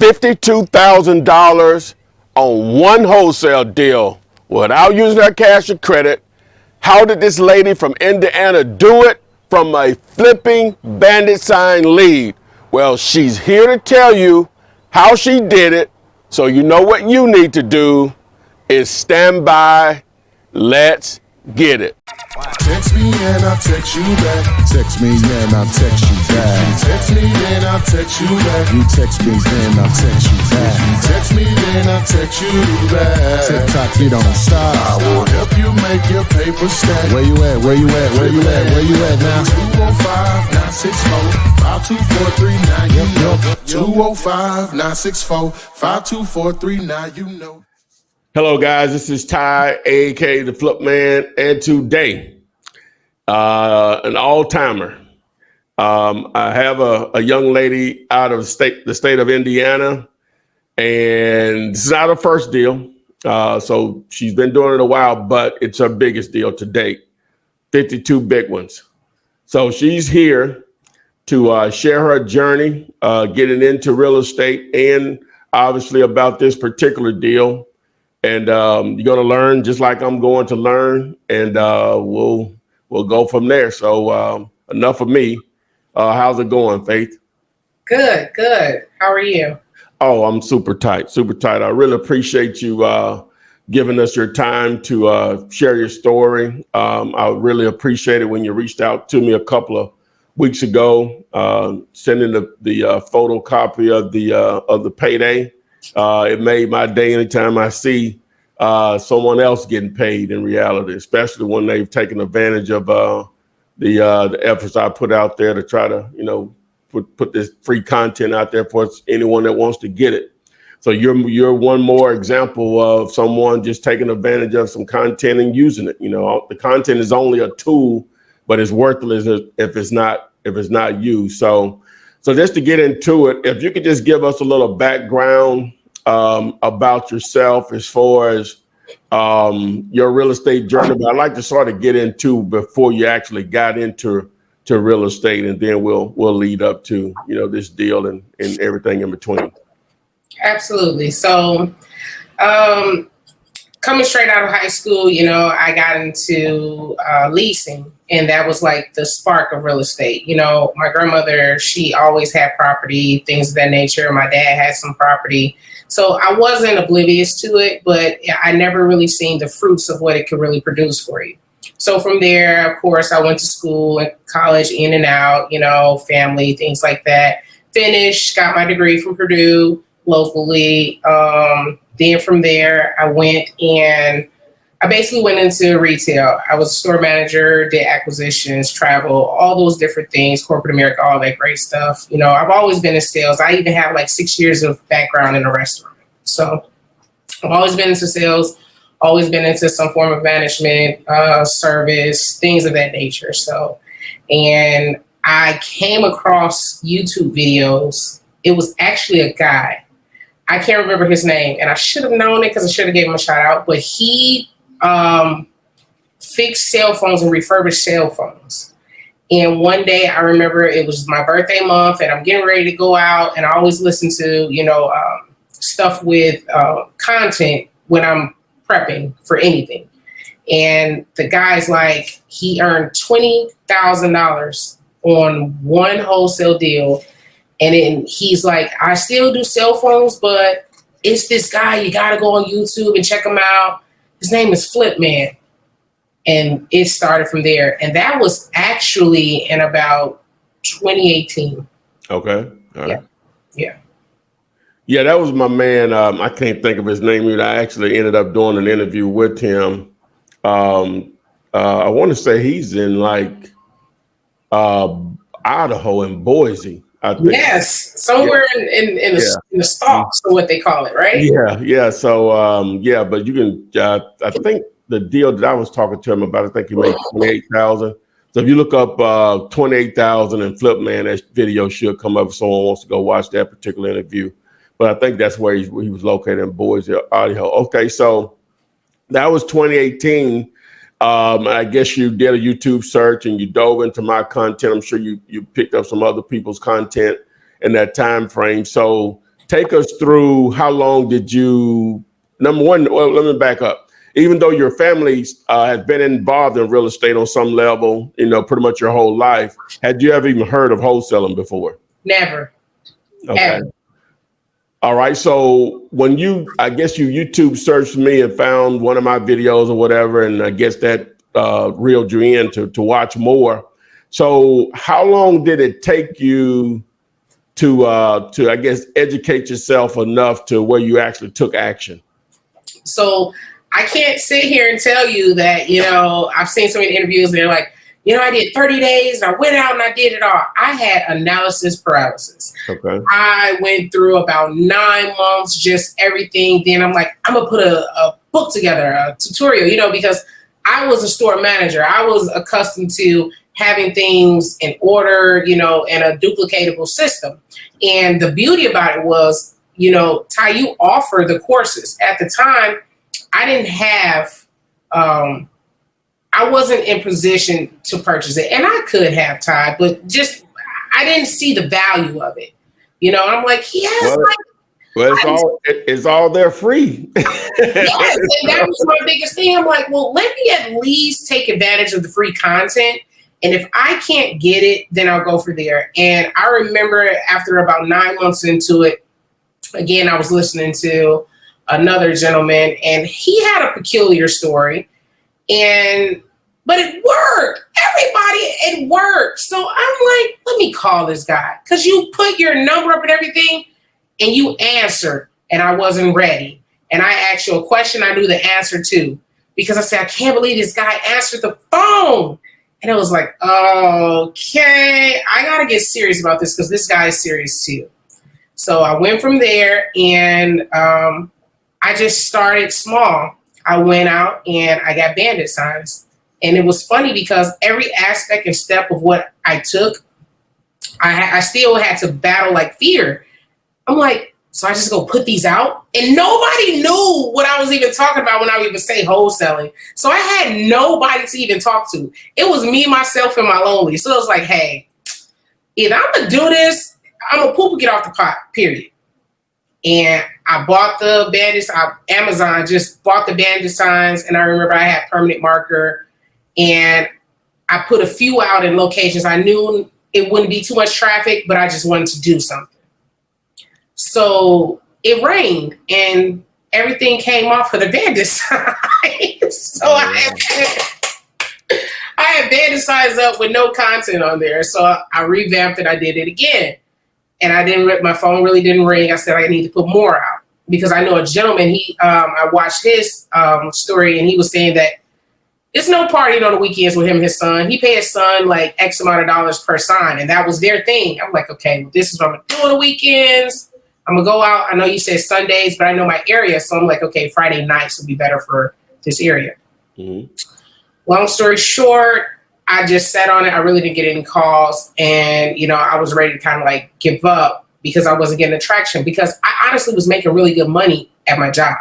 $52,000 on one wholesale deal without using her cash or credit. How did this lady from Indiana do it? From a flipping Bandit Sign Lead. Well, she's here to tell you how she did it. So you know what you need to do is stand by. Let's get it. Text me and I'll text you back. Text me and I'll text you back. Text me and I'll text you back. You text me and I'll text you back. Text me and I'll text you back. TikTok, you don't stop. I will help you make your paper stack. Where you at? Where you at? Where you at? Where you at now? 205-964-5243. You know. 205-964-5243. You know. Hello, guys. This is Ty, aka the Flip Man, and today, an all-timer. I have a young lady out of the state of Indiana, and this is not her first deal. So she's been doing it a while, but it's her biggest deal to date. 52 big ones. So she's here to share her journey, getting into real estate, and obviously about this particular deal. And you're going to learn just like I'm going to learn, and we'll go from there. So enough of me. How's it going, Faith? Good. How are you? Oh, I'm super tight. I really appreciate you giving us your time to share your story. I really appreciate it when you reached out to me a couple of weeks ago, sending the photocopy of the payday. It made my day anytime I see someone else getting paid in reality, especially when they've taken advantage of the efforts I put out there to try to, put this free content out there for anyone that wants to get it. So you're one more example of someone just taking advantage of some content and using it. The content is only a tool, but it's worthless if it's not used. So just to get into it, if you could just give us a little background about yourself as far as your real estate journey. But I'd like to sort of get into before you actually got into real estate, and then we'll lead up to this deal and everything in between. Absolutely. So coming straight out of high school, I got into leasing, and that was like the spark of real estate. My grandmother, she always had property, things of that nature. My dad had some property. So I wasn't oblivious to it, but I never really seen the fruits of what it could really produce for you. So from there, of course, I went to school and college, in and out, family, things like that. Finished, got my degree from Purdue locally. Then from there, I went and I basically went into retail. I was a store manager, did acquisitions, travel, all those different things, corporate America, all that great stuff. I've always been in sales. I even have like 6 years of background in a restaurant. So I've always been into sales, always been into some form of management, service, things of that nature. So, and I came across YouTube videos. It was actually a guy. I can't remember his name, and I should have known it because I should have gave him a shout out, but he fixed cell phones and refurbished cell phones. And one day I remember it was my birthday month and I'm getting ready to go out, and I always listen to, stuff with content when I'm prepping for anything. And the guy's like, he earned $20,000 on one wholesale deal. And then he's like, I still do cell phones, but it's this guy, you got to go on YouTube and check him out. His name is Flip Man. And it started from there. And that was actually in about 2018. Okay. All right. Yeah. Yeah, that was my man. I can't think of his name either. I actually ended up doing an interview with him. I want to say he's in like Idaho and Boise. I think. Yes, somewhere in the stalks, or what they call it, right? Yeah. So but you can. I think the deal that I was talking to him about, I think he made 28,000. So if you look up 28,000 and Flip Man, that video should come up if someone wants to go watch that particular interview. But I think that's where he was located, in Boise, Idaho. Okay, so that was 2018. I guess you did a YouTube search and you dove into my content. I'm sure you picked up some other people's content in that time frame. So take us through how long did you, number one, well, let me back up. Even though your family has been involved in real estate on some level, pretty much your whole life, had you ever even heard of wholesaling before? Never. Okay. Ever. All right. So when I guess you YouTube searched me and found one of my videos or whatever, and I guess that reeled you in to watch more. So how long did it take you to I guess educate yourself enough to where you actually took action? So I can't sit here and tell you that, I've seen so many interviews, they're like, I did 30 days and I went out and I did it all. I had analysis paralysis. Okay. I went through about 9 months, just everything. Then I'm like, I'm gonna put a book together, a tutorial, because I was a store manager. I was accustomed to having things in order, in a duplicatable system. And the beauty about it was, Ty, you offer the courses. At the time, I didn't have, I wasn't in position to purchase it. And I could have, Ty, but I didn't see the value of it. I'm like, yes. It's all there free. Yes, and that was my biggest thing. I'm like, well, let me at least take advantage of the free content. And if I can't get it, then I'll go for there. And I remember after about 9 months into it, again, I was listening to another gentleman, and he had a peculiar story, but it worked. It worked. So I'm like, let me call this guy, because you put your number up and everything, and you answered, and I wasn't ready. And I asked you a question I knew the answer to, because I said, I can't believe this guy answered the phone. And it was like, okay, I got to get serious about this, because this guy is serious too. So I went from there, and I just started small. I went out and I got Bandit signs. And it was funny because every aspect and step of what I took, I still had to battle like fear. I'm like, so I just go put these out? And nobody knew what I was even talking about when I would even say wholesaling. So I had nobody to even talk to. It was me, myself, and my lonely. So it was like, hey, either I'm going to do this, I'm going to poop and get off the pot, period. And I bought the Bandit, Amazon just bought the Bandit signs. And I remember I had permanent marker, and I put a few out in locations. I knew it wouldn't be too much traffic, but I just wanted to do something. So it rained and everything came off of the Bandit signs. So I had Bandit signs up with no content on there. So I revamped it. I did it again. And my phone really didn't ring. I said, I need to put more out, because I know a gentleman, I watched his story, and he was saying that there's no partying on the weekends with him and his son. He paid his son like X amount of dollars per sign, and that was their thing. I'm like, okay, well, this is what I'm gonna do on the weekends. I'm gonna go out. I know you said Sundays, but I know my area. So I'm like, okay, Friday nights would be better for this area. Mm-hmm. Long story short, I just sat on it. I really didn't get any calls. And, I was ready to kind of like give up, because I wasn't getting traction, because I honestly was making really good money at my job.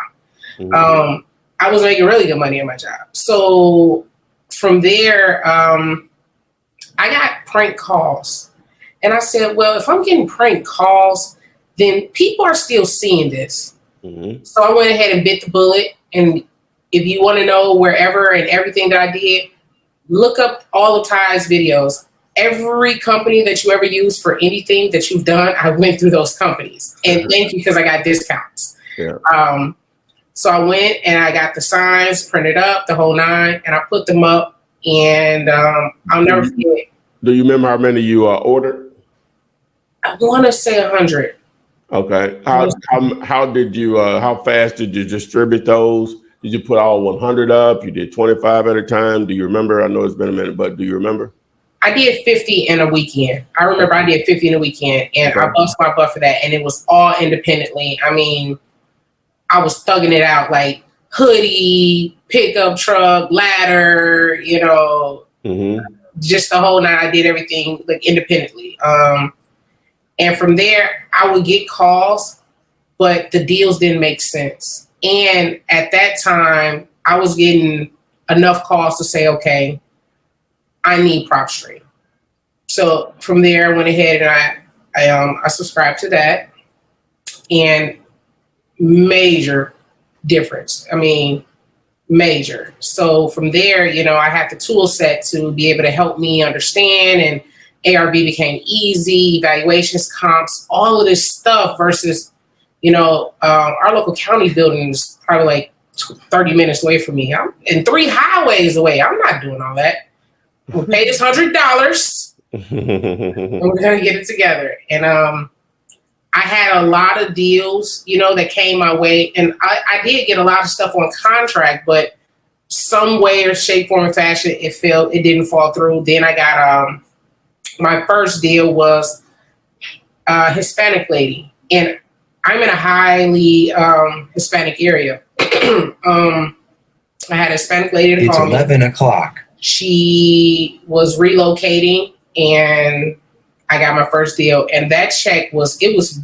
Mm-hmm. I was making really good money at my job. So from there, I got prank calls. And I said, well, if I'm getting prank calls, then people are still seeing this. Mm-hmm. So I went ahead and bit the bullet. And if you want to know wherever and everything that I did, look up all of Ty's videos. Every company that you ever use for anything that you've done, I went through those companies. And thank you, because I got discounts. Yeah. So I went and I got the signs printed up, the whole 9, and I put them up. And I'll never forget. Do you remember how many you ordered? I want to say 100. Okay. How did you? How fast did you distribute those? Did you put all 100 up? You did 25 at a time. Do you remember? I know it's been a minute, but do you remember? I did 50 in a weekend. I remember I did 50 in a weekend, and I bust my butt for that. And it was all independently. I mean, I was thugging it out, like hoodie, pickup truck, ladder, just the whole 9. I did everything like independently. And from there, I would get calls, but the deals didn't make sense. And at that time, I was getting enough calls to say, okay, I need PropStream. So from there, I went ahead and I subscribed to that. and major difference. I mean, major. So from there, you know, I had the tool set to be able to help me understand, and ARV became easy, evaluations, comps, all of this stuff versus, you know, our local county building is probably like 30 minutes away from me. I'm in 3 highways away. I'm not doing all that. We'll pay this $100 and we're going to get it together. And I had a lot of deals, you know, that came my way. And I did get a lot of stuff on contract, but some way or shape, form, and fashion, it didn't fall through. Then I got, my first deal was a Hispanic lady. And I'm in a highly Hispanic area. I had a Hispanic lady to It's call 11 me. o'clock. She was relocating, and I got my first deal. And that check was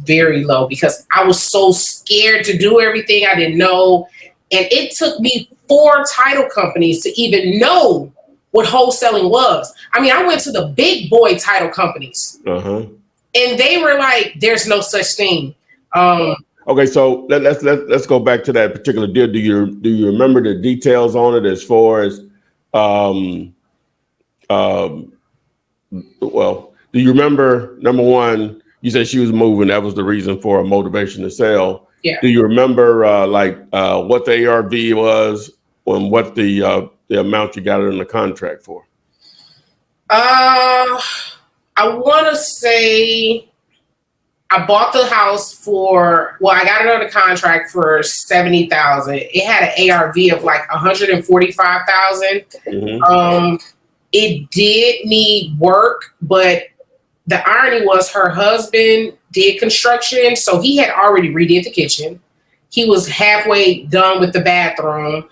very low because I was so scared to do everything. I didn't know. And it took me 4 title companies to even know what wholesaling was. I mean, I went to the big boy title companies, and they were like, "There's no such thing." Okay, so let's go back to that particular deal. Do you remember the details on it as far as, well, do you remember, number one, you said she was moving, that was the reason for a motivation to sell. Yeah. Do you remember what the ARV was and what the amount you got it in the contract for? I want to say I bought the house for, well, I got it on the contract for $70,000. It had an ARV of like $145,000. It did need work, but the irony was her husband did construction, so he had already redid the kitchen. He was halfway done with the bathroom.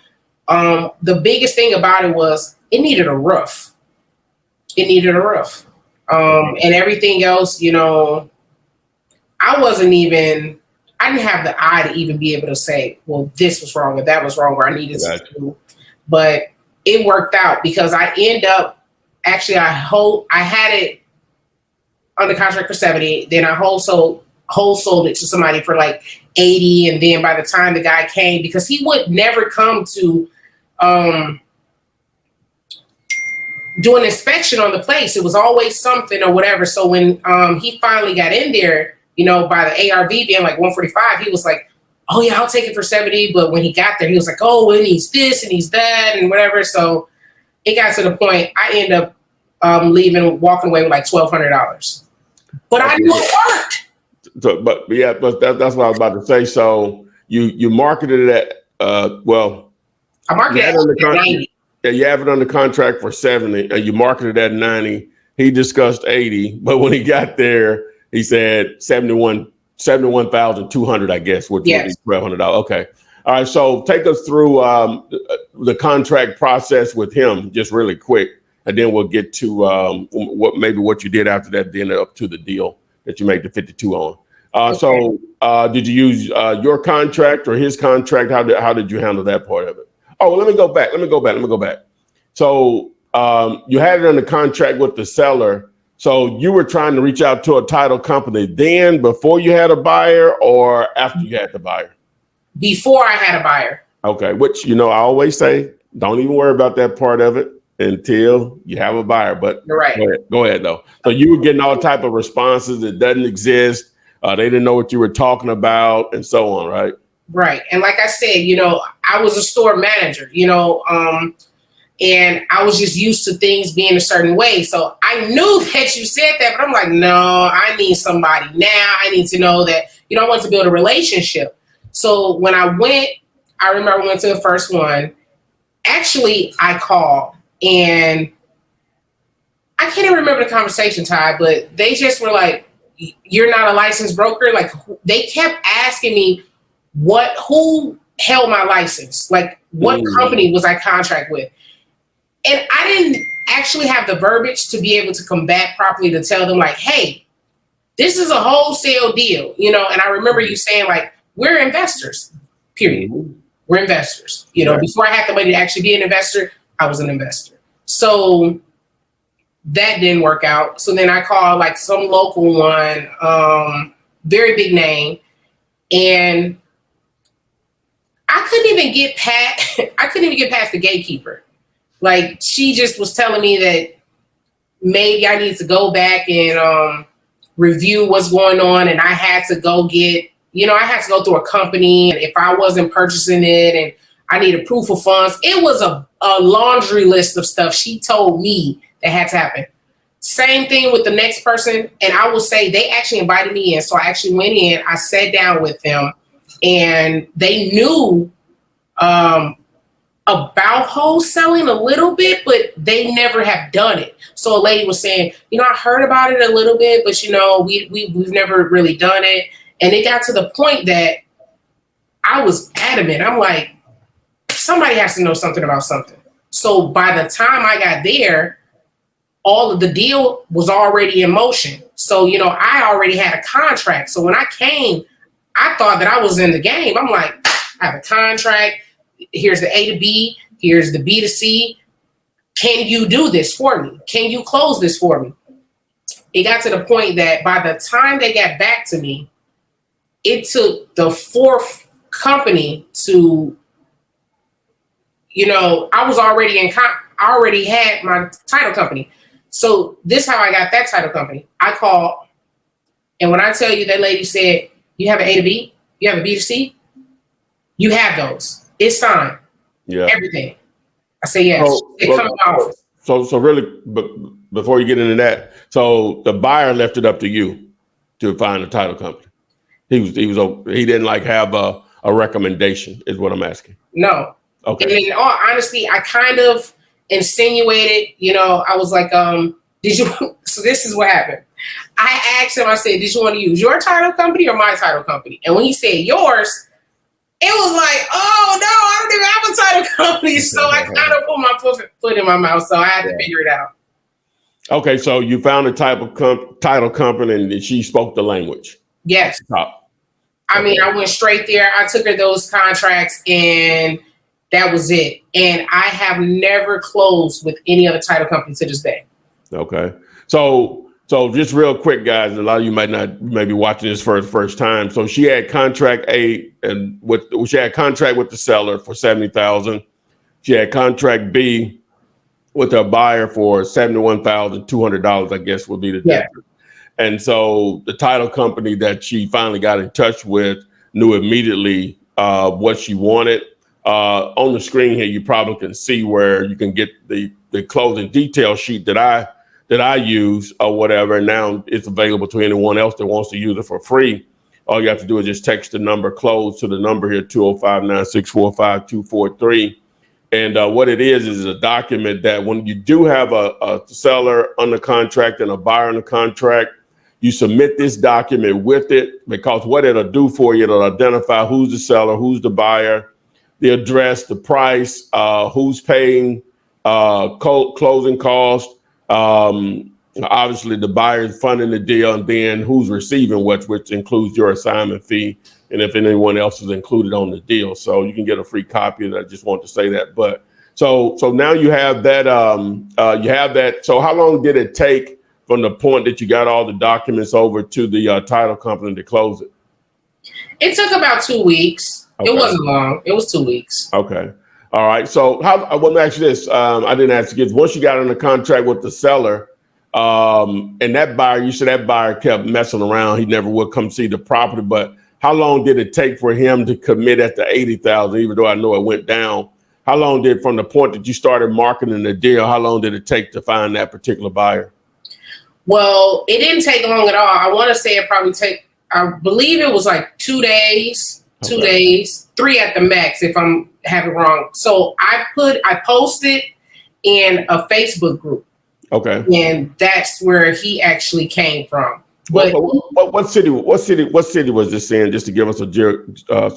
The biggest thing about it was it needed a roof. And everything else, you know, I didn't have the eye to even be able to say, well, this was wrong or that was wrong or I needed to do. But it worked out because I had it under contract for 70. Then I wholesaled it to somebody for like 80. And then by the time the guy came, because he would never come to do an inspection on the place. It was always something or whatever. So when he finally got in there, you know, by the ARV being like 145, he was like, oh yeah, I'll take it for 70. But when he got there, he was like, oh, it needs this and needs that and whatever. So it got to the point I ended up walking away with like $1,200. But I knew it worked. So, but that's what I was about to say. So you marketed it at I marketed it at 90. Yeah, you have it under contract for 70, and you marketed it at 90. He discussed 80, but when he got there, he said 71,200, I guess, which would be $1,200. Okay. All right. So take us through the contract process with him, just really quick, and then we'll get to what you did after that, then up to the deal that you made the 52 on. So did you use your contract or his contract? How did you handle that part of it? Oh, let me go back. So you had it under contract with the seller. So you were trying to reach out to a title company then before you had a buyer or after you had the buyer? Before I had a buyer. Okay, which, you know, I always say, don't even worry about that part of it until you have a buyer. But you're right. Go ahead, though. So you were getting all type of responses that doesn't exist. They didn't know what you were talking about and so on, right? Right. And like I said, you know, I was a store manager, you know, and I was just used to things being a certain way. So I knew that you said that, but I'm like, no, I need somebody now. I need to know that, you know, I want to build a relationship. So when I went to the first one. Actually, I called and I can't even remember the conversation, Ty, but they just were like, you're not a licensed broker. Like they kept asking me who held my license? Like what company was I contract with? And I didn't actually have the verbiage to be able to combat properly to tell them like, hey, this is a wholesale deal, you know? And I remember you saying like, we're investors, period. We're investors. You know, before I had the money to actually be an investor, I was an investor. So that didn't work out. So then I called like some local one, very big name. And I couldn't even get past the gatekeeper. Like, she just was telling me that maybe I need to go back and review what's going on, and I had to go through a company, and if I wasn't purchasing it, and I needed proof of funds. It was a laundry list of stuff she told me that had to happen. Same thing with the next person, and I will say they actually invited me in, so I actually went in. I sat down with them, and they knew about wholesaling a little bit, but they never have done it. So a lady was saying, I heard about it a little bit, but we've never really done it. And it got to the point that I was adamant. I'm like, somebody has to know something about something. So by the time I got there, all of the deal was already in motion. So, I already had a contract. So when I came, I thought that I was in the game. I'm like, I have a contract. Here's the A to B. Here's the B to C. Can you do this for me? Can you close this for me? It got to the point that by the time they got back to me, it took the fourth company to, I was already I already had my title company. So this is how I got that title company. I called, and when I tell you, that lady said, you have an A to B? You have a B to C? You have those. It's signed. Yeah. Everything. I say yes. So really, but before you get into that, so the buyer left it up to you to find a title company. He didn't have a recommendation, is what I'm asking. No. Okay. And in all honesty, I kind of insinuated, I was like, so this is what happened. I asked him, I said, did you want to use your title company or my title company? And when he said yours, it was like, oh no, I don't even have a title company. So I kind of put my foot in my mouth. So I had to figure it out. Okay, so you found a title company, and she spoke the language. Yes. I mean, I went straight there. I took her those contracts, and that was it. And I have never closed with any other title company to this day. Okay. So just real quick, guys, a lot of you may be watching this for the first time. So she had contract A, and she had contract with the seller for $70,000. She had contract B with her buyer for $71,200, I guess would be the difference. And so the title company that she finally got in touch with knew immediately what she wanted. On the screen here, you probably can see where you can get the closing detail sheet that I use or whatever. And now it's available to anyone else that wants to use it for free. All you have to do is just text the number close to the number here, 205-964-5243. And what it is a document that when you do have a seller under contract and a buyer under contract, you submit this document with it, because what it'll do for you, it'll identify who's the seller, who's the buyer, the address, the price, who's paying closing costs. Obviously, the buyer is funding the deal, and then who's receiving which includes your assignment fee, and if anyone else is included on the deal. So you can get a free copy of that. I just want to say that. But so now you have that. You have that. So how long did it take from the point that you got all the documents over to the title company to close it? It took about 2 weeks. Okay. It wasn't long. It was 2 weeks. Okay. All right. So I want to ask you this. I didn't ask you this. Once you got under contract with the seller, and that buyer, you said that buyer kept messing around. He never would come see the property. But how long did it take for him to commit at the $80,000, even though I know it went down? How long did, from the point that you started marketing the deal, how long did it take to find that particular buyer? Well, it didn't take long at all. I want to say it probably I believe it was like 2 days, 2 days, 3 at the max, if I'm having it wrong. So I posted in a Facebook group. Okay. And that's where he actually came from. But what city was this in, just to give us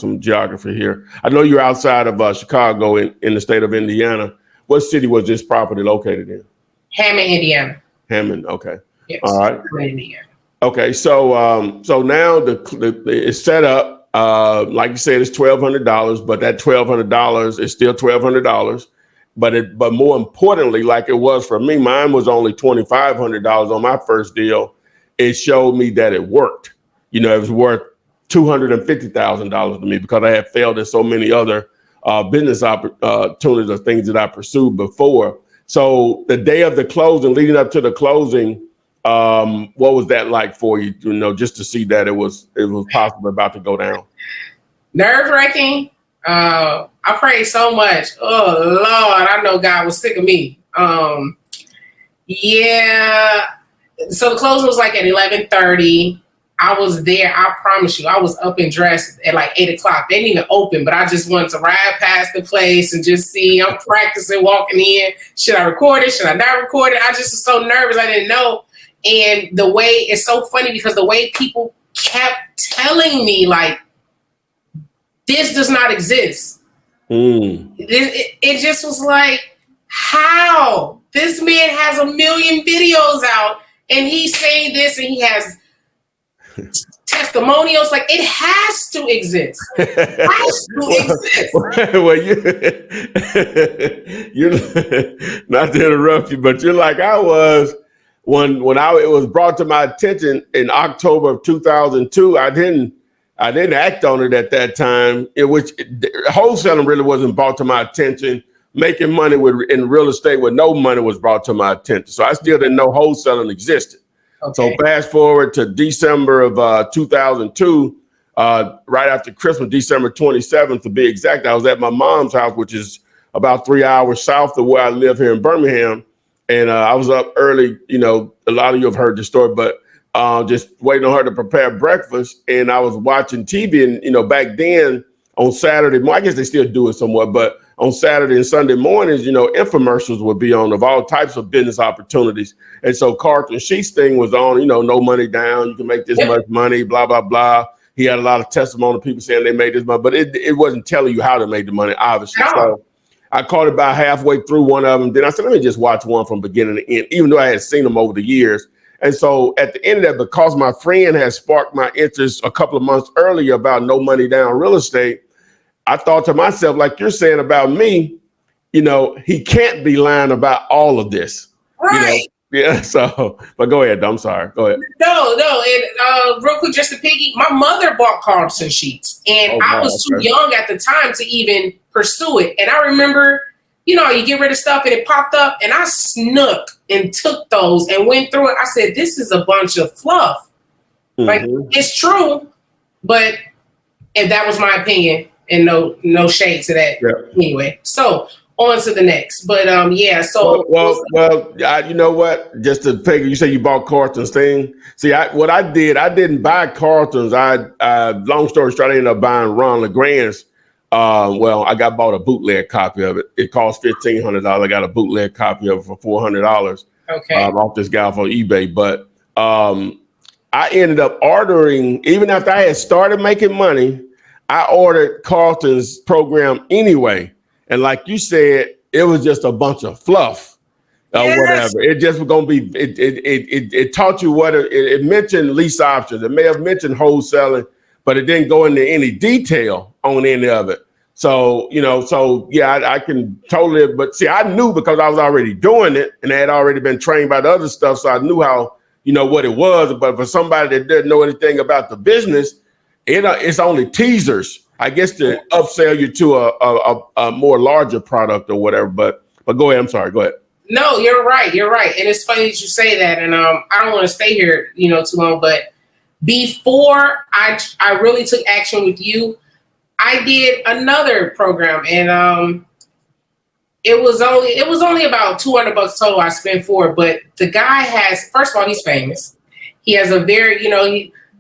some geography here? I know you're outside of Chicago in the state of Indiana. What city was this property located in? Hammond, Indiana. Hammond, okay. Yes. All right. Indiana. Okay, so now it's set up. Like you said, it's $1,200, but that $1,200 is still $1,200. But more importantly, like it was for me, mine was only $2,500 on my first deal. It showed me that it worked. It was worth $250,000 to me because I had failed in so many other business opportunities or things that I pursued before. So the day of the closing, leading up to the closing, what was that like for you? You know, just to see that it was possibly about to go down. Nerve-wracking. I prayed so much. Oh Lord, I know God was sick of me. Yeah. So the closing was like at 11:30. I was there. I promise you, I was up and dressed at like 8 o'clock. They didn't even open, but I just wanted to ride past the place and just see. I'm practicing walking in. Should I record it? Should I not record it? I just was so nervous. I didn't know. And the way, it's so funny because the way people kept telling me, like, this does not exist. It just was like, how? This man has 1 million videos out and he's saying this and he has testimonials. Like, it has to exist. It has to exist. Well, you're not to interrupt you, but you're like I was when it was brought to my attention in October of 2002. I didn't act on it at that time, in which wholesaling really wasn't brought to my attention. Making money in real estate with no money was brought to my attention. So I still didn't know wholesaling existed. Okay. So fast forward to December of 2002, right after Christmas, December 27th to be exact, I was at my mom's house, which is about 3 hours south of where I live here in Birmingham. And I was up early. You know, a lot of you have heard the story, but just waiting on her to prepare breakfast. And I was watching TV, and, you know, back then on Saturday, I guess they still do it somewhat, but on Saturday and Sunday mornings, you know, infomercials would be on of all types of business opportunities. And so Carlton Sheets thing was on, you know, no money down, you can make this much money, blah, blah, blah. He had a lot of testimony, people saying they made this money, but it wasn't telling you how to make the money, obviously. So I caught it about halfway through one of them. Then I said, let me just watch one from beginning to end, even though I had seen them over the years. And so at the end of that, because my friend had sparked my interest a couple of months earlier about no money down real estate, I thought to myself, like you're saying about me, you know, he can't be lying about all of this. Right. You know? Yeah. So, but go ahead. I'm sorry. Go ahead. No. And real quick, just to piggy, my mother bought Carlton Sheets, and I was too young at the time to even pursue it. And I remember, you know, you get rid of stuff and it popped up, and I snuck and took those and went through it. I said, this is a bunch of fluff. Mm-hmm. Like, it's true, but and that was my opinion. And no shade to that. Yeah. Anyway, so on to the next. But yeah. So you know what? Just to figure, you say you bought Carlton's thing. See, what I did, I didn't buy Carlton's. Long story short, I ended up buying Ron LeGrand's. I bought a bootleg copy of it. It cost $1,500. I got a bootleg copy of it for $400. Okay. Off this guy off on eBay, but I ended up ordering, even after I had started making money, I ordered Carlton's program anyway. And like you said, it was just a bunch of fluff or whatever. It just was going to be, it taught you what it mentioned lease options. It may have mentioned wholesaling, but it didn't go into any detail on any of it. So, you know, I can totally, but see, I knew because I was already doing it and I had already been trained by the other stuff. So I knew how, you know, what it was. But for somebody that didn't know anything about the business, it's only teasers, I guess, to upsell you to a more larger product or whatever. But go ahead. I'm sorry. Go ahead. No, you're right. And it's funny that you say that. And I don't want to stay here, you know, too long. But before I really took action with you, I did another program, and it was only about $200 total I spent for it. But the guy has, first of all, he's famous. He has a very, you know,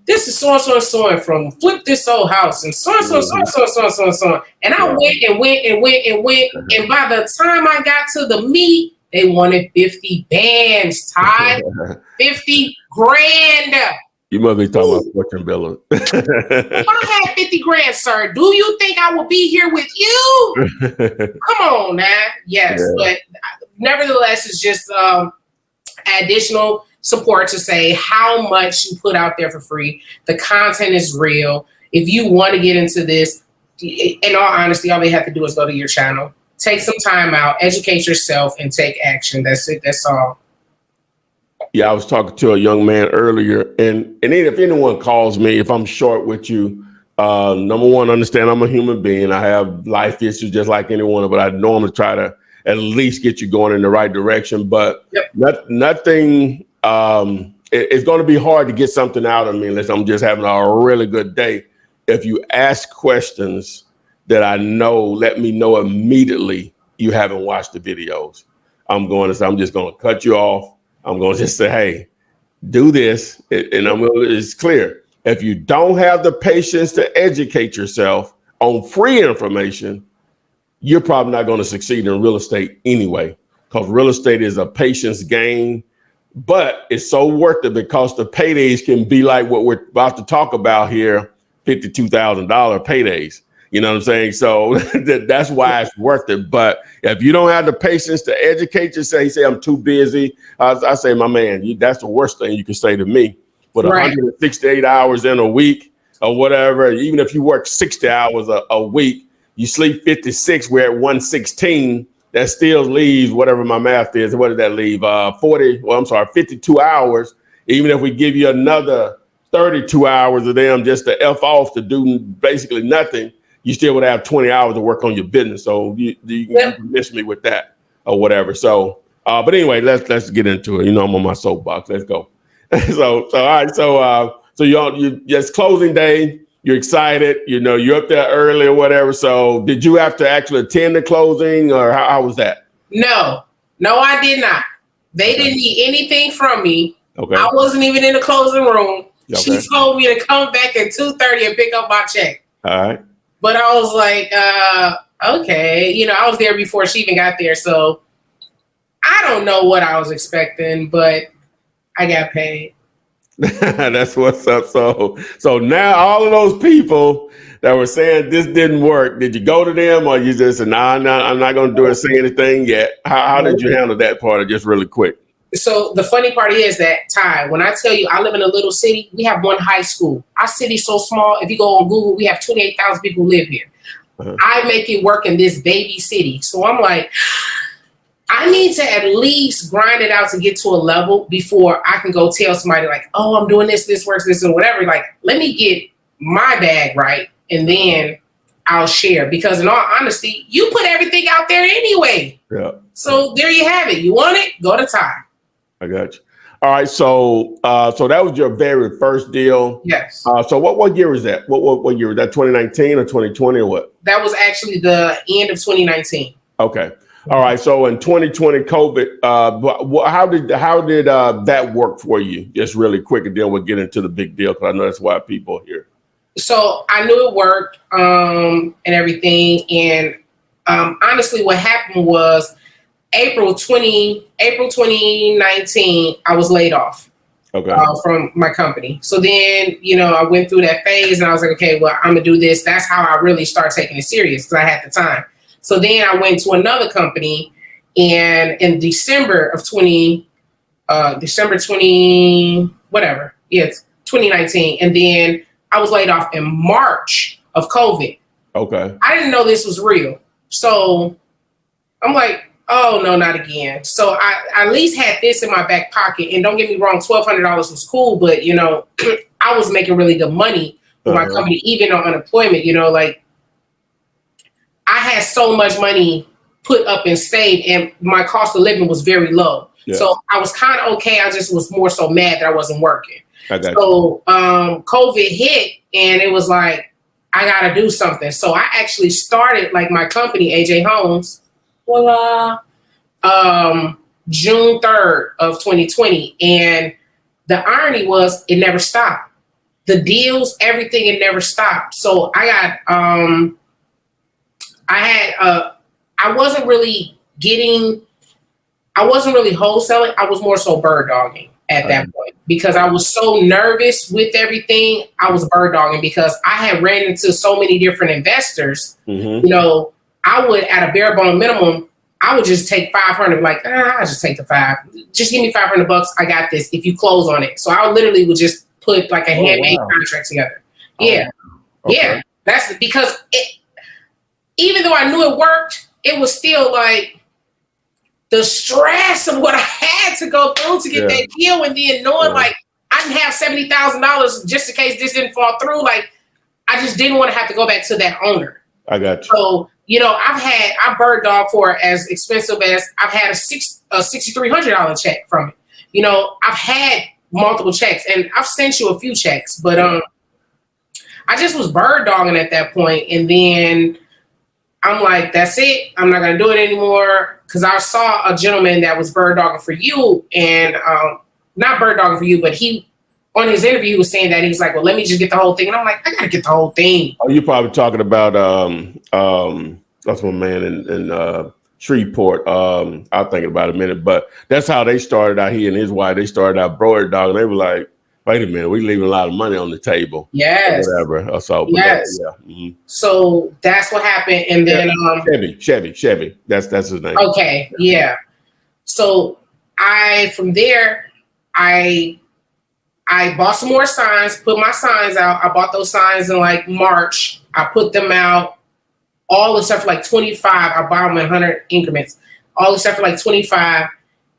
this is so from Flip This Old House and so. And I went. And by the time I got to the meet, they wanted 50 bands, Ty. 50 grand. You must be talking about fortune billers. If I had 50 grand, sir, do you think I would be here with you? Come on, man. Yes, but nevertheless, it's just additional support to say how much you put out there for free. The content is real. If you want to get into this, in all honesty, all they have to do is go to your channel, take some time out, educate yourself, and take action. That's it. That's all. Yeah, I was talking to a young man earlier, and if anyone calls me, if I'm short with you, number one, understand I'm a human being. I have life issues just like anyone, but I normally try to at least get you going in the right direction. But nothing. It's going to be hard to get something out of me unless I'm just having a really good day. If you ask questions that I know, let me know immediately you haven't watched the videos. I'm just going to cut you off. I'm going to just say, hey, do this. It's clear. If you don't have the patience to educate yourself on free information, you're probably not going to succeed in real estate anyway, because real estate is a patience game, but it's so worth it because the paydays can be like what we're about to talk about here, $52,000 paydays. You know what I'm saying? So that's why it's worth it. But if you don't have the patience to educate yourself, you say, I'm too busy. I say, my man, that's the worst thing you can say to me. But 168 hours in a week or whatever, even if you work 60 hours a week, you sleep 56, we're at 116. That still leaves whatever my math is. What did that leave? 52 hours. Even if we give you another 32 hours of them just to F off to do basically nothing, you still would have 20 hours to work on your business. So you can miss me with that or whatever. So, but anyway, let's get into it. You know, I'm on my soapbox. Let's go. So all right. So you just closing day. You're excited. You know, you're up there early or whatever. So did you have to actually attend the closing, or how was that? No, I did not. They didn't need anything from me. Okay. I wasn't even in the closing room. Okay. She told me to come back at 2:30 and pick up my check. All right. But I was like, okay. You know, I was there before she even got there. So I don't know what I was expecting, but I got paid. That's what's up. So now all of those people that were saying this didn't work, did you go to them, or you just said, nah, I'm not going to do it, say anything yet? How did you handle that part, just really quick? So the funny part is that, Ty, when I tell you I live in a little city, we have one high school. Our city's so small. If you go on Google, we have 28,000 people who live here. Uh-huh. I make it work in this baby city. So I'm like, I need to at least grind it out to get to a level before I can go tell somebody like, oh, I'm doing this works, this or whatever. Like, let me get my bag right, and then I'll share. Because in all honesty, you put everything out there anyway. Yeah. So there you have it. You want it? Go to Ty. I got you. All right. So that was your very first deal. Yes. So what year was that? What year was that? 2019 or 2020 or what? That was actually the end of 2019. Okay. All right. So in 2020 COVID, how did that work for you? Just really quick, and then we'll get into the big deal, because I know that's why people are here. So I knew it worked and everything. And honestly, what happened was April 2019, I was laid off from my company. So then, you know, I went through that phase and I was like, okay, well, I'm going to do this. That's how I really started taking it serious, because I had the time. So then I went to another company, and in December 20, whatever, 2019. And then I was laid off in March of COVID. Okay. I didn't know this was real. So I'm like, oh, no, not again. So I at least had this in my back pocket. And don't get me wrong, $1,200 was cool, but, you know, I was making really good money for my company, even on unemployment, you know, like, I had so much money put up and saved, and my cost of living was very low. Yeah. So I was kind of okay. I just was more so mad that I wasn't working. So COVID hit, and it was like, I got to do something. So I actually started like my company, AJ Homes, June 3rd of 2020. And the irony was it never stopped. The deals, everything, it never stopped. So I got, I wasn't really wholesaling. I was more so bird dogging at that point, because I was so nervous with everything. I was bird dogging because I had ran into so many different investors. Mm-hmm. You know, I would, at a bare bone minimum, I would just take 500, like, I'll just take the $5. Just give me $500. I got this if you close on it. So I literally would just put like a handmade contract together. Yeah. Okay. Yeah. That's because even though I knew it worked, it was still like the stress of what I had to go through to get that deal, and then knowing like I didn't have $70,000 just in case this didn't fall through. Like I just didn't want to have to go back to that owner. I got you. So, I bird dog for as expensive as I've had a $6,300 check from it. I've had multiple checks, and I've sent you a few checks, but I just was bird dogging at that point, and then I'm like, that's it. I'm not gonna do it anymore, because I saw a gentleman that was bird dogging for you, and not bird dogging for you, but he on his interview was saying that he's like, well, let me just get the whole thing, and I'm like, I gotta get the whole thing. Oh, you're probably talking about that's my man in Shreveport. I'll think about it a minute, but that's how they started out. He and his wife, they started out bird dog, and they were like, wait a minute, we leaving a lot of money on the table. Yes. Or whatever. So, yes. Mm-hmm. So that's what happened, and then Chevy. That's his name. Okay. Yeah. So from there, I bought some more signs, put my signs out. I bought those signs in like March. I put them out, all the stuff for like 25. I bought them in 100 increments, all the stuff for like 25.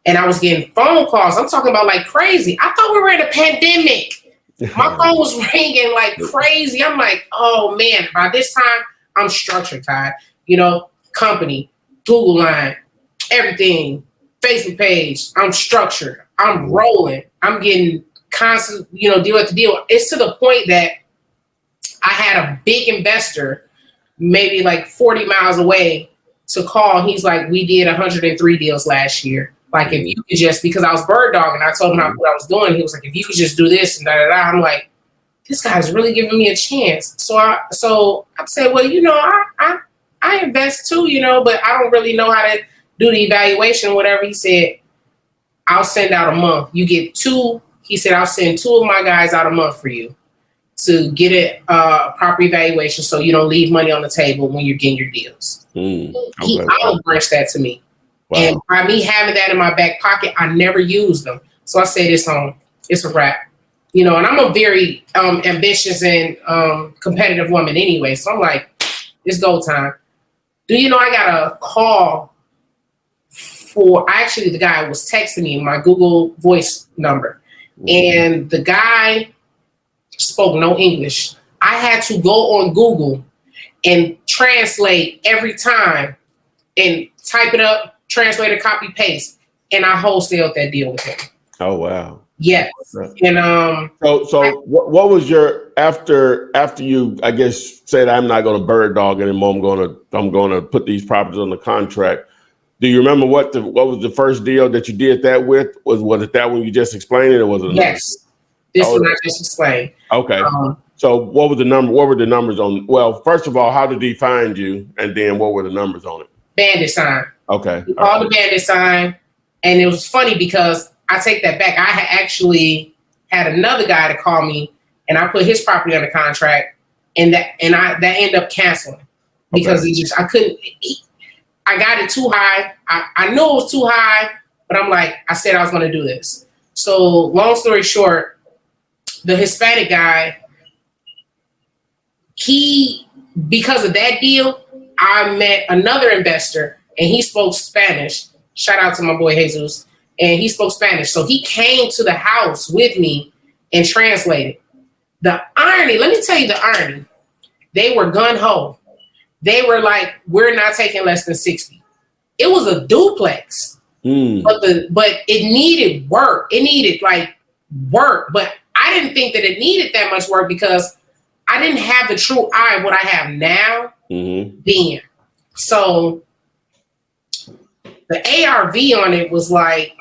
And I was getting phone calls. I'm talking about like crazy. I thought we were in a pandemic. My phone was ringing like crazy. I'm like, oh man, by this time I'm structured, Ty. Company, Google line, everything, Facebook page. I'm structured. I'm rolling. I'm getting constant, deal after deal. It's to the point that I had a big investor, maybe like 40 miles away, to call. He's like, we did 103 deals last year. Like, if you could just, because I was bird dogging, I told him what I was doing. He was like, if you could just do this and da da da. I'm like, this guy's really giving me a chance. So I said, well, I invest too, but I don't really know how to do the evaluation, whatever. He said, I'll send out a month. You get 2. He said, I'll send 2 of my guys out a month for you to get a proper evaluation, so you don't leave money on the table when you're getting your deals. He outbranched that to me. Wow. And by me having that in my back pocket, I never used them. So I said, it's a wrap. And I'm a very ambitious and competitive woman anyway. So I'm like, it's go time. Do you know I got a call the guy was texting me my Google voice number. And the guy spoke no English. I had to go on Google and translate every time and type it up, translate it, copy, paste. And I wholesaled that deal with him. Oh, wow. Yes. And so what was your after you, I guess, said I'm not going to bird dog anymore, I'm going to put these properties on the contract. Do you remember what was the first deal that you did that with? Was it that one you just explained, or was it? Yes. This one I just explained. Okay. So what were the numbers on? Well, first of all, how did he find you, and then what were the numbers on it? Bandit Sign. Okay. We called the Bandit Sign, and it was funny because I take that back. I had actually had another guy to call me, and I put his property under contract, and that ended up canceling because I couldn't. I got it too high. I knew it was too high, but I said I was going to do this. So long story short, the Hispanic guy, because of that deal, I met another investor, and he spoke Spanish. Shout out to my boy Jesus. And he spoke Spanish. So he came to the house with me and translated. The irony, let me tell you the irony. They were gun-ho. They were like, we're not taking less than 60. It was a duplex, but it needed work. It needed work, but I didn't think that it needed that much work because I didn't have the true eye of what I have now then. So the ARV on it was like,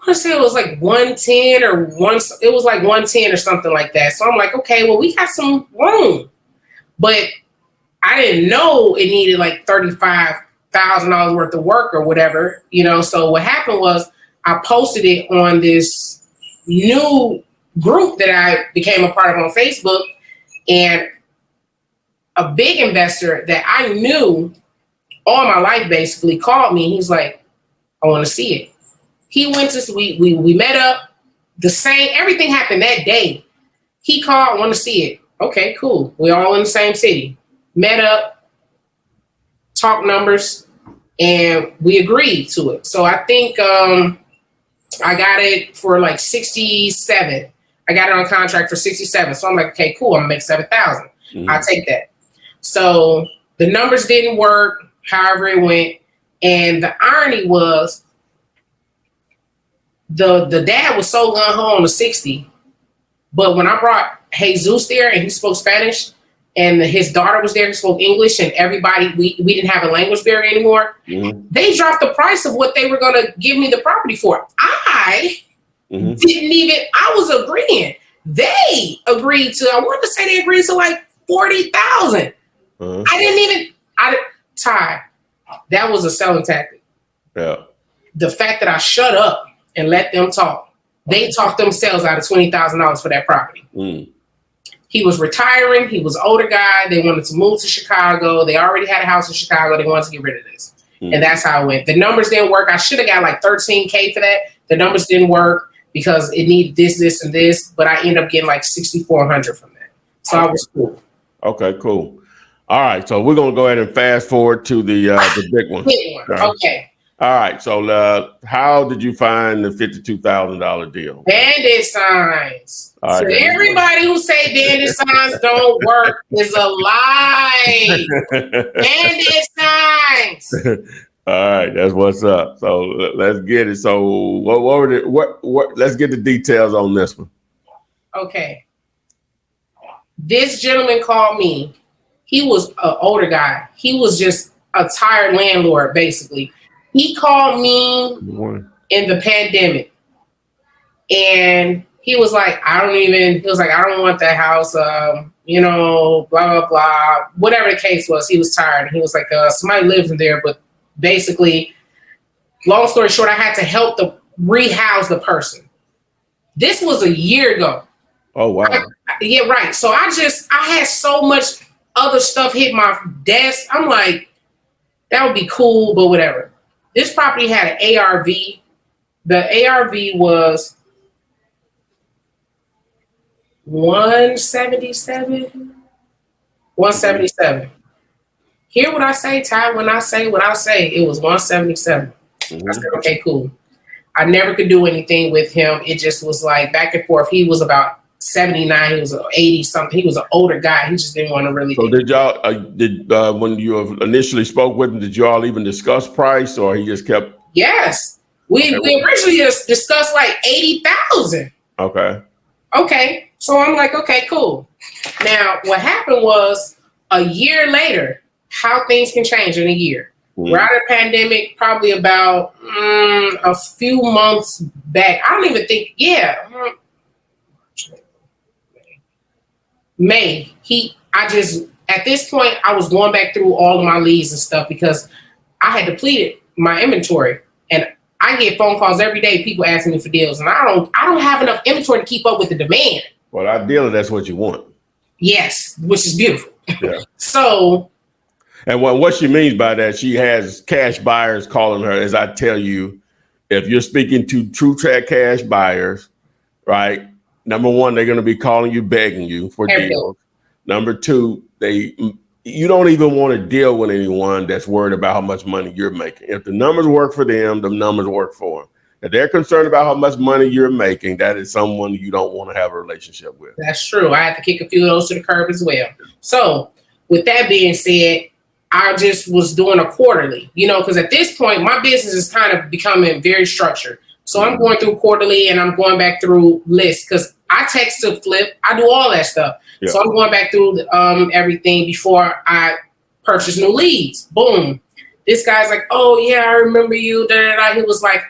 I want to say it was like 110 it was like 110 or something like that. So I'm like, okay, well, we got some room. But I didn't know it needed like $35,000 worth of work or whatever, So what happened was I posted it on this new group that I became a part of on Facebook, and a big investor that I knew all my life basically called me. He's like, I want to see it. He went to, we met up, everything happened that day. He called, I want to see it. Okay, cool. We're all in the same city. Met up, talked numbers. and we agreed to it. So I think I got it for like 67. I got it on contract for 67. So I'm like, okay, cool. I'm gonna make 7,000. I'll take that. So the numbers didn't work, however it went. And the irony was the dad was so gung-ho on the 60. But when I brought Jesus there and he spoke Spanish, and his daughter was there who spoke English, and everybody, we didn't have a language barrier anymore. They dropped the price of what they were going to give me the property for. I didn't even, I was agreeing. They agreed to, I want to say they agreed to like 40,000. I didn't even, Ty, that was a selling tactic. Yeah. The fact that I shut up and let them talk, they talked themselves out of $20,000 for that property. He was retiring. He was an older guy. They wanted to move to Chicago. They already had a house in Chicago. They wanted to get rid of this. And that's how it went. The numbers didn't work. I should have got like $13K for that. The numbers didn't work because it needed this, this, and this. But I ended up getting like $6,400 from that. So I was cool. Okay, cool. All right. So we're going to go ahead and fast forward to the big one. Okay. All right. So how did you find the $52,000 deal? Bandit signs. All right, so everybody who say bandit signs don't work is a lie. Bandit signs. All right, that's what's up. So let's get it. So what let's get the details on this one. Okay. This gentleman called me. He was an older guy. He was just a tired landlord, basically. He called me in the pandemic, and he was like, I don't want that house, blah, blah, blah, whatever the case was. He was tired. He was like, somebody lives in there, but basically, long story short, I had to help rehouse the person. This was a year ago. Oh, wow. Yeah, right. So I had so much other stuff hit my desk. I'm like, that would be cool, but whatever. This property had an ARV. The ARV was 177. 177. Hear what I say, Ty. When I say what I say, it was 177. I said, okay, cool. I never could do anything with him. It just was like back and forth. He was about 79. He was 80 something. He was an older guy. He just didn't want to really. So did y'all when you initially spoke with him, did you all even discuss price, or he just kept? Yes, we originally just discussed like 80,000. Okay. So I'm like, okay, cool. Now what happened was a year later, how things can change in a year. We're out of the pandemic, probably about a few months back. I don't even think, May. At this point, I was going back through all of my leads and stuff because I had depleted my inventory, and I get phone calls every day, people asking me for deals, and I don't have enough inventory to keep up with the demand. Well, ideally, that's what you want. Yes, which is beautiful. Yeah. So. And what she means by that, she has cash buyers calling her. As I tell you, if you're speaking to true track cash buyers, right? Number one, they're going to be calling you, begging you for deals. Number two, you don't even want to deal with anyone that's worried about how much money you're making. If the numbers work for them, the numbers work for them. If they're concerned about how much money you're making, that is someone you don't want to have a relationship with. That's true. I had to kick a few of those to the curb as well. So with that being said, I just was doing a quarterly, because at this point, my business is kind of becoming very structured. So I'm going through quarterly, and I'm going back through lists because I text to flip. I do all that stuff. Yeah. So I'm going back through everything before I purchase new leads. Boom. This guy's like, oh, yeah, I remember you. Da, da, da. He was like,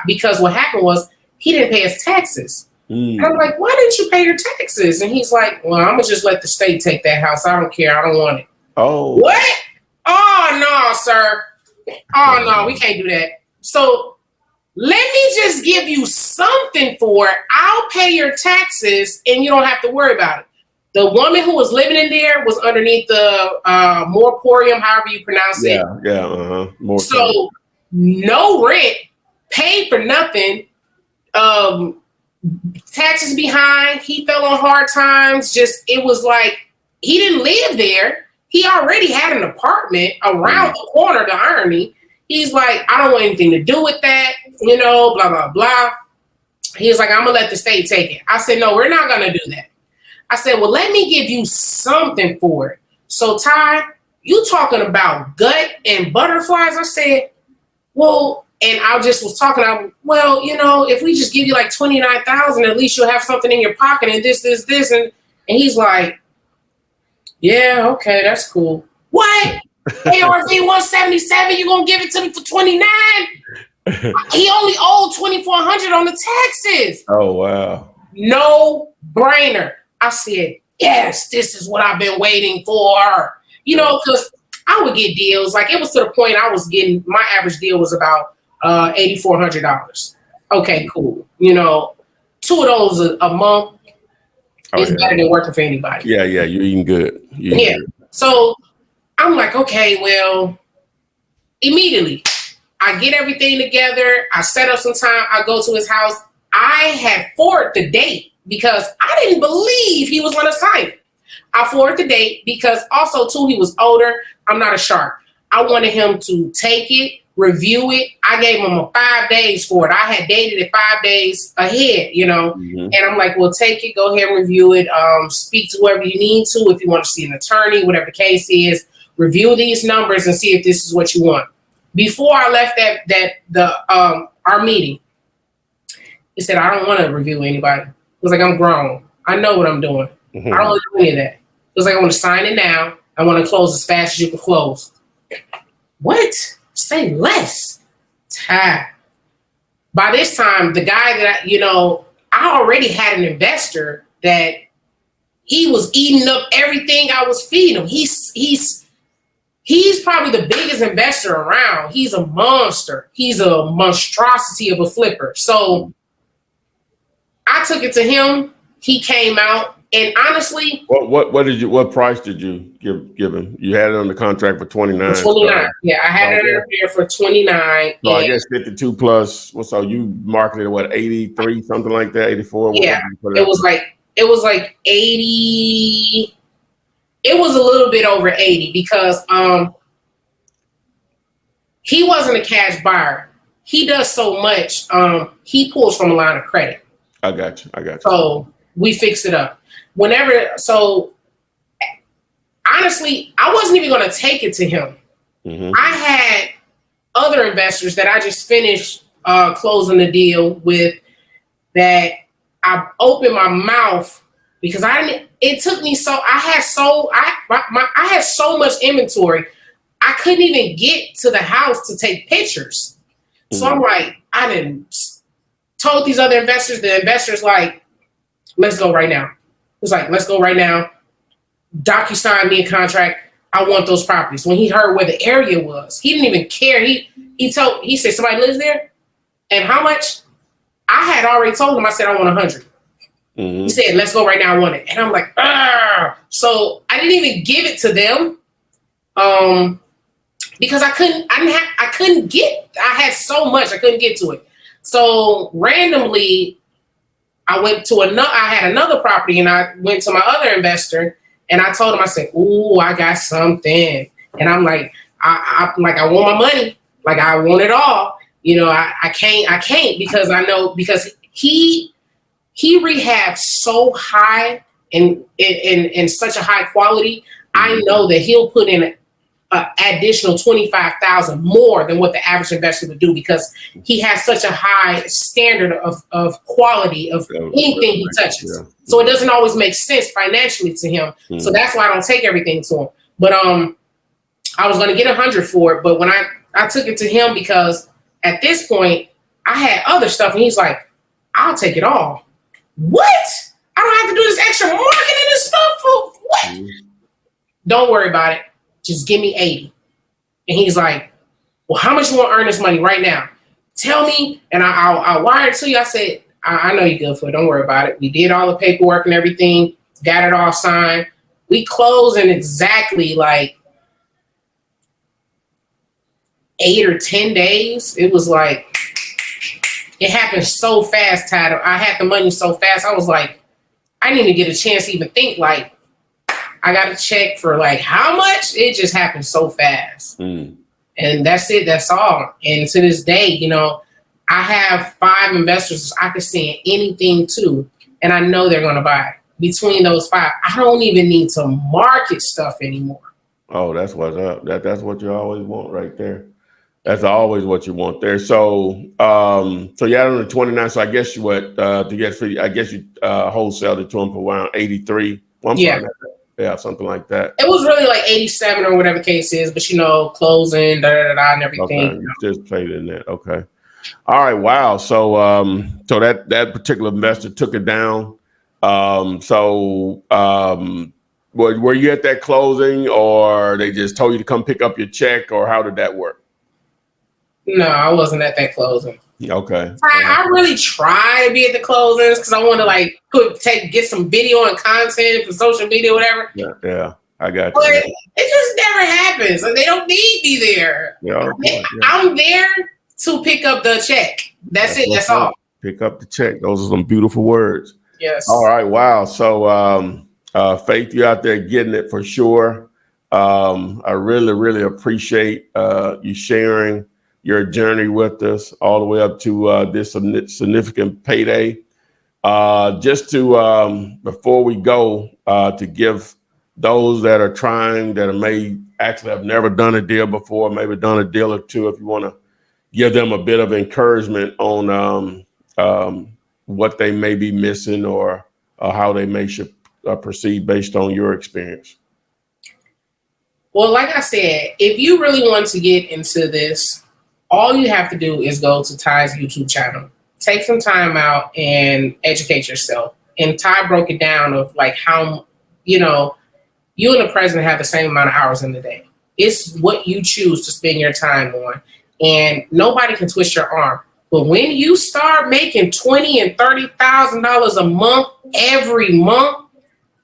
because what happened was he didn't pay his taxes. And I'm like, why didn't you pay your taxes? And he's like, well, I'm going to just let the state take that house. I don't care. I don't want it. Oh. What? Oh, no, sir. Oh, no, we can't do that. So let me just give you something for it. I'll pay your taxes, and you don't have to worry about it. The woman who was living in there was underneath the moratorium, however you pronounce it. Yeah. So no rent, paid for nothing, taxes behind. He fell on hard times. It was like he didn't live there. He already had an apartment around the corner, the irony. He's like, I don't want anything to do with that, you know, blah, blah, blah. He's like, I'm going to let the state take it. I said, no, we're not going to do that. I said, well, let me give you something for it. So, Ty, you talking about gut and butterflies? I said, well, and I just was talking, well, you know, if we just give you like 29,000, at least you'll have something in your pocket and this. And he's like, yeah, okay, that's cool. What? ARV 177, you gonna give it to me for 29? He only owed 2,400 on the taxes. Oh, wow. No brainer. I said, yes, this is what I've been waiting for. You know, because I would get deals. Like, it was to the point I was getting, my average deal was about $8,400. Okay, cool. You know, 2 of those a month is better than working for anybody. Yeah, you're eating good. Good. So I'm like, okay, well, immediately I get everything together. I set up some time. I go to his house. I had forwarded the date because I didn't believe he was going to sign it. I forwarded the date because also, too, he was older. I'm not a shark. I wanted him to take it, review it. I gave him 5 days for it. I had dated it 5 days ahead, you know. And I'm like, well, take it, go ahead and review it. Speak to whoever you need to. If you want to see an attorney, whatever the case is, review these numbers and see if this is what you want. Before I left our meeting, he said, I don't want to review anybody. I was like, I'm grown. I know what I'm doing. I don't want to do any of that. It was like, I want to sign it now. I want to close as fast as you can close. What? Say less. By this time, the guy that, I already had an investor that he was eating up everything I was feeding him. He's probably the biggest investor around. He's a monster. He's a monstrosity of a flipper. So I took it to him. He came out. And honestly, what price did you give him? You had it on the contract for 29. 29. Yeah, I had it in there for 29. So I guess 52 plus. So you marketed what, 83, something like that, 84? Yeah, it was like 80. It was a little bit over 80 because he wasn't a cash buyer. He does so much. He pulls from a line of credit. I got you. So we fixed it up. So honestly, I wasn't even going to take it to him. I had other investors that I just finished closing the deal with that I opened my mouth because I had so much inventory. I couldn't even get to the house to take pictures. So I'm like, I didn't told these other investors, the investors like, let's go right now. It was like, let's go right now. DocuSign me a contract. I want those properties. When he heard where the area was, he didn't even care. He said, somebody lives there? And how much? I had already told him, I said, I want 100. He said, let's go right now. I want it. And I'm like, ah. So I didn't even give it to them. Because I had so much, I couldn't get to it. So randomly, I had another property and I went to my other investor and I told him, I said, ooh, I got something. And I'm like, I want my money. Like, I want it all. I can't because I know, because he rehabs so high and such a high quality. I know that he'll put in additional 25,000 more than what the average investor would do because he has such a high standard of quality of anything he touches. Yeah. So it doesn't always make sense financially to him. So that's why I don't take everything to him. But I was going to get 100 for it. But when I took it to him because at this point I had other stuff and he's like, I'll take it all. What? I don't have to do this extra marketing and stuff for what? Don't worry about it. Just give me 80. And he's like, well, how much you want to earn this money right now? Tell me, and I'll wire it to you. I said, I know you're good for it. Don't worry about it. We did all the paperwork and everything, got it all signed. We closed in exactly like 8 or 10 days. It was like, it happened so fast, Tyler. I had the money so fast. I was like, I didn't even get a chance to even think like, I got a check for like how much? It just happened so fast. And And that's it. That's all. And to this day, you know, I have 5 investors I can send anything to, and I know they're going to buy. Between those 5, I don't even need to market stuff anymore. Oh, that's what's up. That's what you always want right there. That's always what you want there. So, so you had on the 29. So I guess you to get free. I guess you wholesaled it to them for around 83. Yeah. Something like that. It was really like 87 or whatever the case is, but you know, closing, and everything. Okay, you just played in that. Okay. All right. Wow. So, so that particular investor took it down. Were you at that closing, or they just told you to come pick up your check, or how did that work? No, I wasn't at that closing. Okay. I really try to be at the closings because I want to like get some video and content for social media, whatever. Yeah, I got you. But it just never happens. Like, they don't need me there. Yeah, I'm there to pick up the check. That's it. That's all. Pick up the check. Those are some beautiful words. Yes. All right. Wow. So, Faith, you out there getting it for sure. I really, really appreciate you sharing your journey with us all the way up to this significant payday. Just to, before we go, to give those that are trying, that may actually have never done a deal before, maybe done a deal or two, if you want to give them a bit of encouragement on what they may be missing, or how they should proceed based on your experience. Well, like I said, if you really want to get into this, all you have to do is go to Ty's YouTube channel. Take some time out and educate yourself. And Ty broke it down of like how, you know, you and the president have the same amount of hours in the day. It's what you choose to spend your time on. And nobody can twist your arm. But when you start making $20,000 and $30,000 a month every month,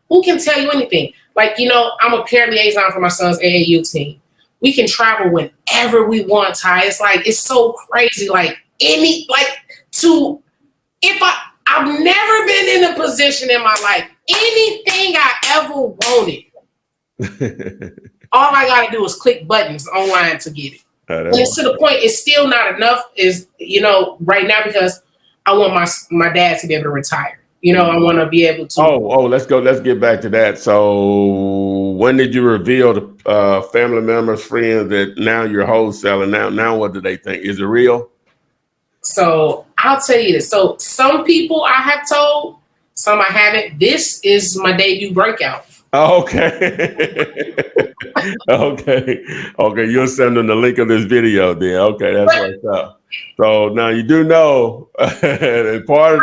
who can tell you anything? Like, you know, I'm a parent liaison for my son's AAU team. We can travel whenever we want, Ty. It's like, it's so crazy. Like I've never been in a position in my life, anything I ever wanted. All I got to do is click buttons online to get it. And it's to the point, it's still not enough, is, you know, right now, because I want my dad to be able to retire. You know, I want to be able to. Let's get back to that. So when did you reveal to family members, friends, that now you're wholesaling? Now what do they think? Is it real? So I'll tell you this. So some people I have told, some I haven't. This is my debut breakout. Okay. Okay. You'll send them the link of this video then. Okay, that's what's up. So now you do know, and part of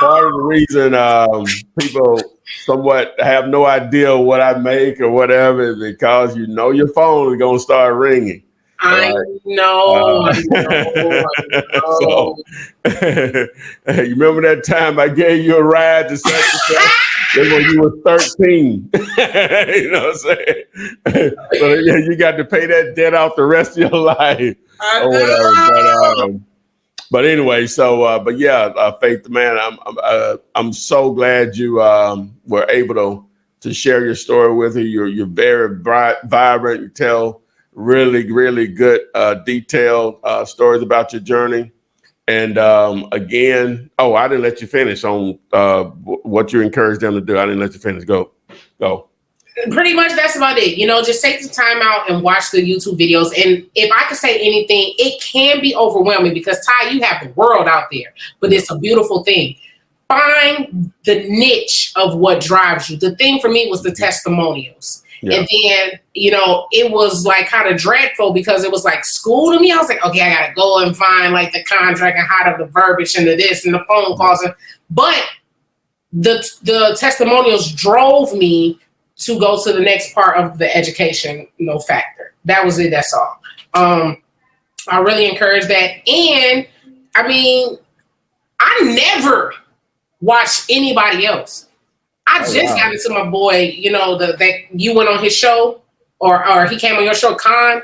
the reason people somewhat have no idea what I make or whatever is because you know your phone is gonna start ringing. I know. So, you remember that time I gave you a ride to such and such? When you were 13. You know what I'm saying? So yeah, you got to pay that debt out the rest of your life. Or whatever. But anyway, so but yeah, Faith, man, I'm so glad you were able to share your story with her. You're very vibrant. You tell really, really good detailed stories about your journey. And again, I didn't let you finish on what you encouraged them to do. I didn't let you finish. Go. Pretty much that's about it. You know, just take the time out and watch the YouTube videos. And if I could say anything, it can be overwhelming because, Ty, you have the world out there, but it's a beautiful thing. Find the niche of what drives you. The thing for me was the testimonials. Yeah. And then, you know, it was like kind of dreadful because it was like school to me. I was like, okay, I got to go and find like the contract and how to the verbiage and the this and the phone calls. But the testimonials drove me to go to the next part of the education, factor. That was it. That's all. I really encourage that. And I mean, I never watched anybody else. I got into my boy, that you went on his show or he came on your show, Khan.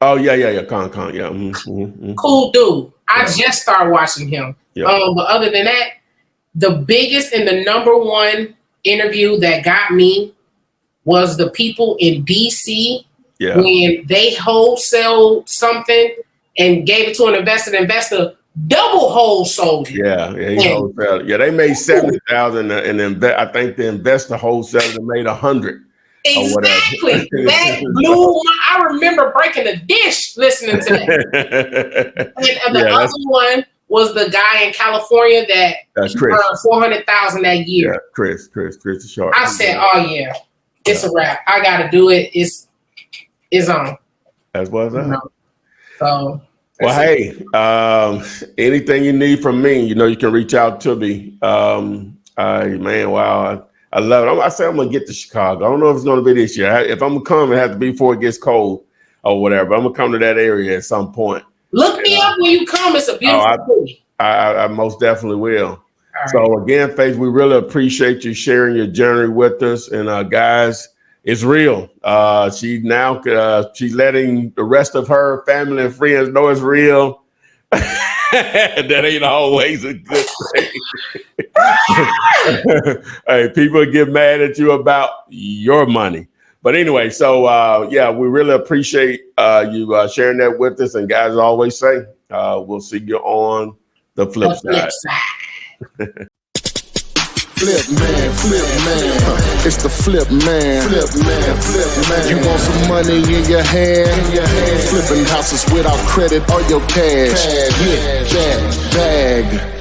Oh, yeah. Khan, yeah. Mm-hmm. Cool dude. I just started watching him. Yeah. But other than that, the biggest and the number one interview that got me was the people in DC Yeah. when they wholesale something and gave it to an investor, the investor double wholesaled it. Yeah, he wholesaled. Yeah, they made 70,000, and I think the investor wholesaler made 100. Exactly. That blew I remember breaking the dish listening to that. And the other one was the guy in California that earned $400,000 that year. Yeah, Chris the Shark. I said, "Oh yeah, it's a wrap. I got to do it. It's on." That's what's up. So. Well, hey, anything you need from me, you can reach out to me. Man, wow, I love it. I said I'm gonna get to Chicago. I don't know if it's gonna be this year. If I'm gonna come, it has to be before it gets cold or whatever. I'm gonna come to that area at some point. Look me up when you come. It's a beautiful city. I most definitely will. Right. So again, Faith, we really appreciate you sharing your journey with us. And guys, it's real. She's letting the rest of her family and friends know it's real. That ain't always a good thing. Hey, people get mad at you about your money. But anyway, so we really appreciate you sharing that with us. And guys, always say, we'll see you on the flip side. Flip man, it's the flip man. You want some money in your hand? Flipping houses without credit or your cash. Get that bag.